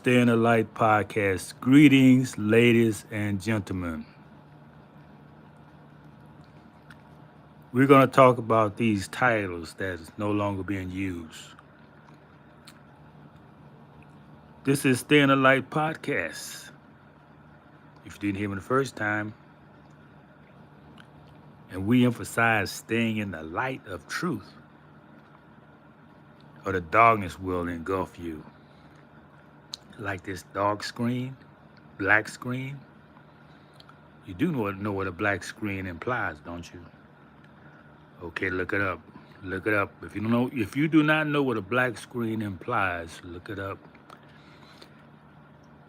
Stay in the Light podcast. Greetings, ladies and gentlemen. We're going to talk about these titles that is no longer being used. This is Stay in the Light podcast. If you didn't hear me the first time, and we emphasize staying in the light of truth, or the darkness will engulf you. Like this dark screen, black screen. You do know what a black screen implies, don't you? Okay, look it up. Look it up. If you do not know what a black screen implies, look it up.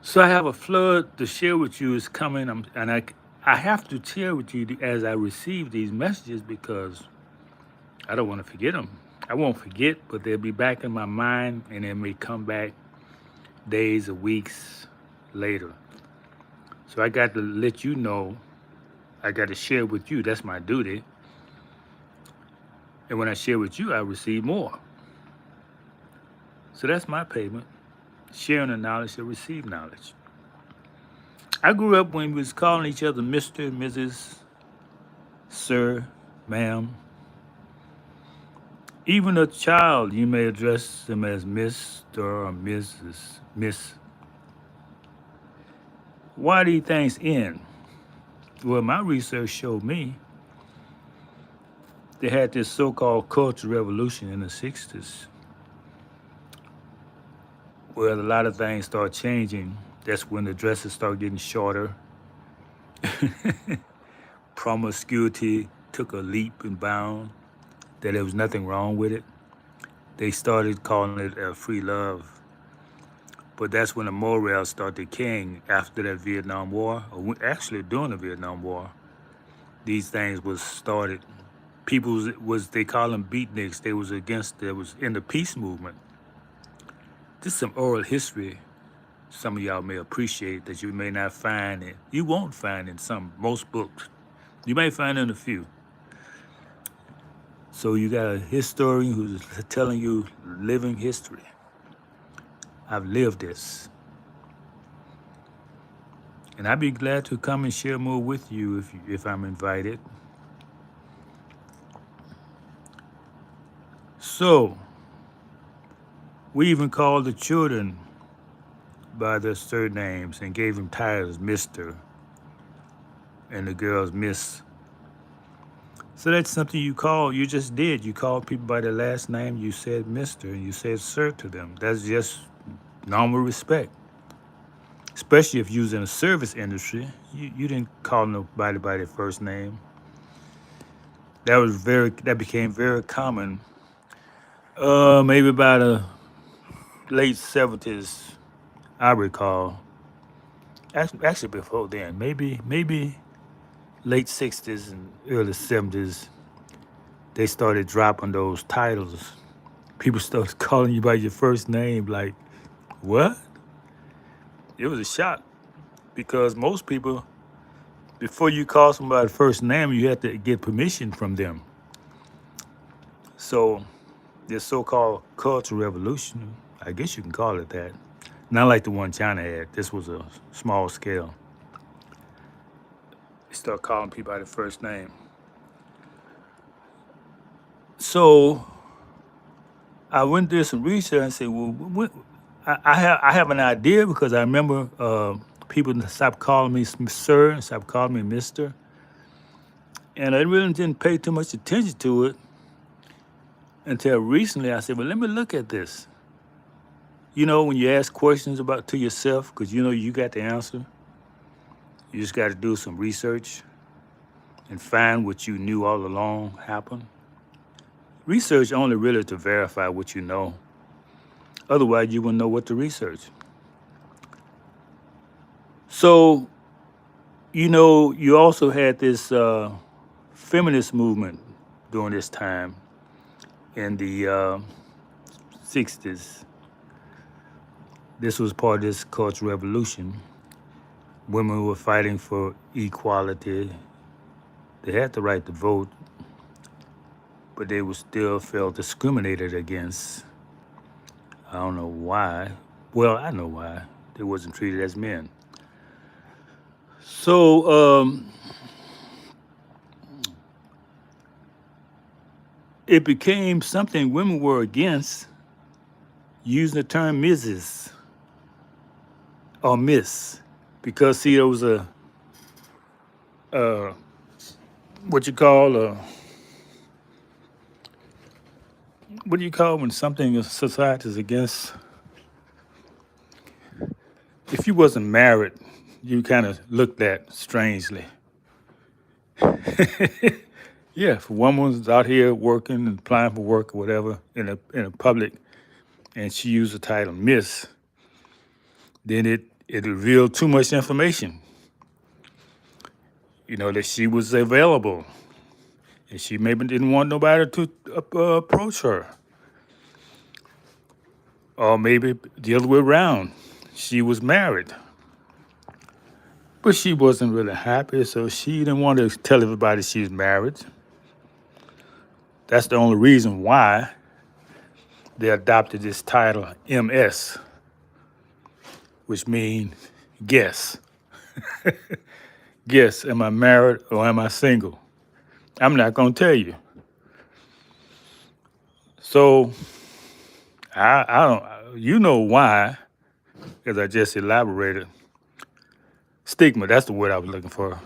So I have a flood to share with you is coming, I have to share with you as I receive these messages because I don't want to forget them. I won't forget, but they'll be back in my mind, and they may come back days or weeks later. So I got to let you know. I got to share with you. That's my duty. And when I share with you, I receive more. So that's my payment. Sharing the knowledge to receive knowledge. I grew up when we was calling each other Mr., Mrs., Sir, Ma'am. Even a child, you may address them as Mr. or Mrs., Miss. Why do these things end? Well, my research showed me they had this so-called cultural revolution in the 60s where a lot of things start changing. That's when the dresses start getting shorter. Promiscuity took a leap and bound, that there was nothing wrong with it. They started calling it free love. But that's when the morale started decaying after that Vietnam War, or actually during the Vietnam War. These things was started. People they call them beatniks. They was in the peace movement. This is some oral history some of y'all may appreciate that you may not find it. You won't find in most books. You may find in a few. So you got a historian who's telling you living history. I've lived this. And I'd be glad to come and share more with you if I'm invited. So, we even called the children by their surnames and gave them titles, Mr. and the girls, Miss. So that's something you just did. You called people by their last name, you said Mr., and you said Sir to them. That's just normal respect. Especially if you was in a service industry, you didn't call nobody by their first name. That became very common. Maybe about the late 70s, I recall. Actually before then, maybe late 60s and early 70s, they started dropping those titles. People started calling you by your first name, like, what? It was a shock because most people, before you call somebody first name, you have to get permission from them. So this so-called cultural revolution, I guess you can call it that, not like the one China had. This was a small scale. They start calling people by their first name. So I went through some research and said, well, I have an idea because I remember people stopped calling me Sir and stopped calling me Mister. And I really didn't pay too much attention to it until recently. I said, well, let me look at this. You know, when you ask questions to yourself, because you know you got the answer, you just got to do some research and find what you knew all along happened. Research only really to verify what you know. Otherwise, you wouldn't know what to research. So, you know, you also had this feminist movement during this time in the 60s. This was part of this cultural revolution. Women were fighting for equality. They had the right to vote, but they were still felt discriminated against. I don't know why. Well, I know why. They wasn't treated as men. So it became something women were against, using the term Mrs. or Miss, because see, there was a what you call a what do you call when something in society is against? If you wasn't married, you kind of looked at strangely. Yeah, if a woman's out here working and applying for work or whatever in a public, and she used the title Miss, then it revealed too much information. You know that she was available, and she maybe didn't want nobody to approach her, or maybe the other way around. She was married, but she wasn't really happy, so she didn't want to tell everybody she was married. That's the only reason why they adopted this title MS, which means guess. Guess, am I married or am I single? I'm not going to tell you. So I don't, you know why, as I just elaborated. Stigma, that's the word I was looking for.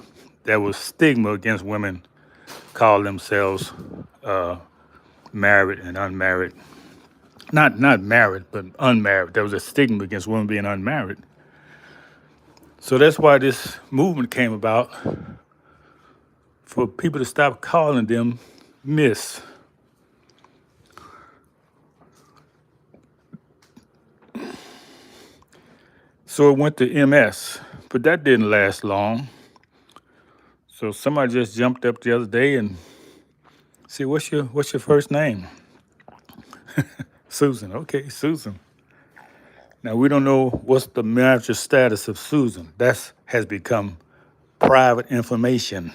There was stigma against women call themselves married and unmarried. Not married, but unmarried. There was a stigma against women being unmarried. So that's why this movement came about, for people to stop calling them Miss. So it went to MS, but that didn't last long. So somebody just jumped up the other day and said, what's your first name? Susan. Okay, Susan. Now we don't know what's the marital status of Susan. That has become private information.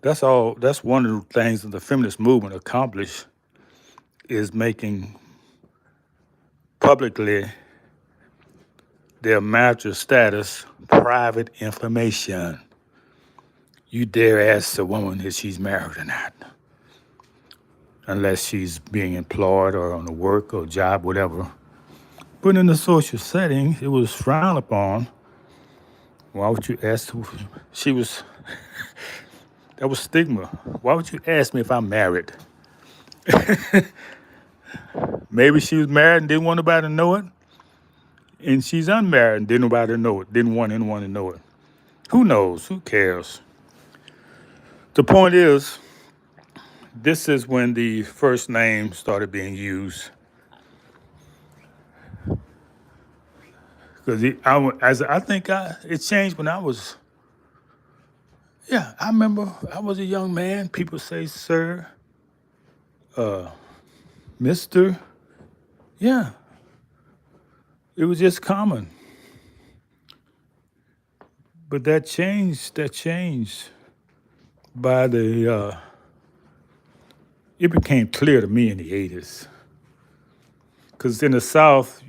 That's all. That's one of the things that the feminist movement accomplished, is making publicly their marital status private information. You dare ask a woman if she's married or not, unless she's being employed or on a work or job, whatever. But in the social setting, it was frowned upon. Why would you ask? She was. That was stigma. Why would you ask me if I'm married? Maybe she was married and didn't want nobody to know it, and she's unmarried and didn't nobody know it, didn't want anyone to know it. Who knows? Who cares? The point is, this is when the first name started being used. Because it changed when I was, yeah, I remember I was a young man. People say, sir, Mr. Yeah, it was just common. But that changed by it became clear to me in the 80s. Because in the South,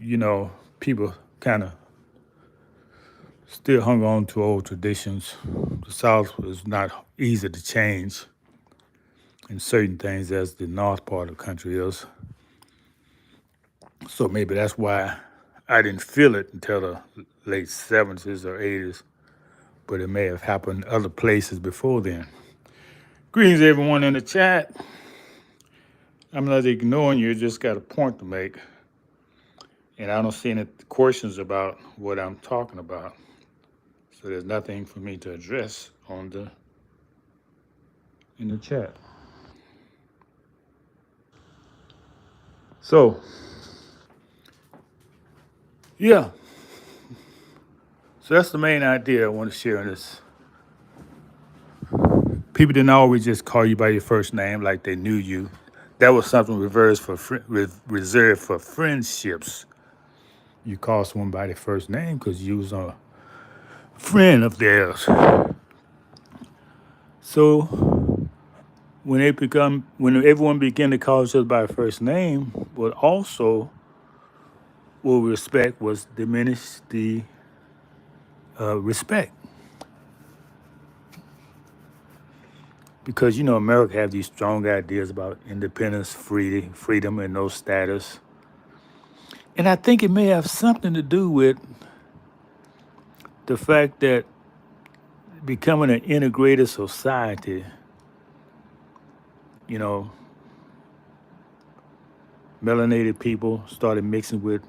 people kind of still hung on to old traditions. The South was not easy to change in certain things as the North part of the country is. So maybe that's why I didn't feel it until the late 70s or 80s, but it may have happened other places before then. Greetings, everyone in the chat. I'm not ignoring you, just got a point to make. And I don't see any questions about what I'm talking about. So there's nothing for me to address in the chat. So, yeah. So that's the main idea I want to share in this. People didn't always just call you by your first name like they knew you. That was something reserved for friendships. You call someone by their first name because you was a friend of theirs. So when everyone began to call each other by their first name, but also will respect was diminish the respect. Because you know America have these strong ideas about independence, freedom, and no status. And I think it may have something to do with the fact that becoming an integrated society, you know, melanated people started mixing with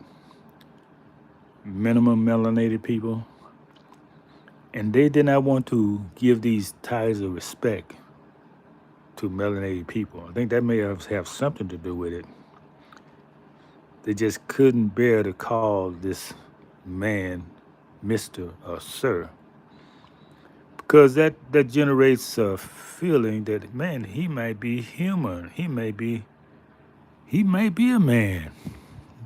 minimum melanated people, and they did not want to give these ties of respect to melanated people. I think that may have something to do with it. They just couldn't bear to call this man Mr. or Sir, because that generates a feeling that man, he might be human. He may be a man.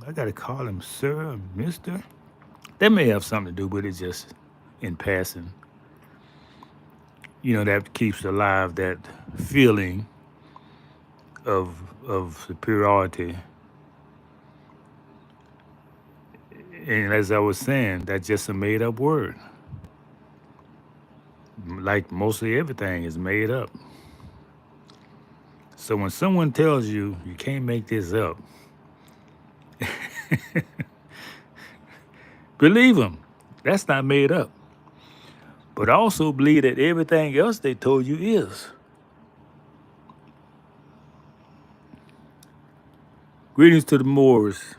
I gotta call him Sir or Mister. That may have something to do with it, just in passing. You know, that keeps alive that feeling of superiority. And as I was saying, that's just a made up word. Like mostly everything is made up. So when someone tells you you can't make this up, believe them. That's not made up. But also believe that everything else they told you is. Greetings to the Moors.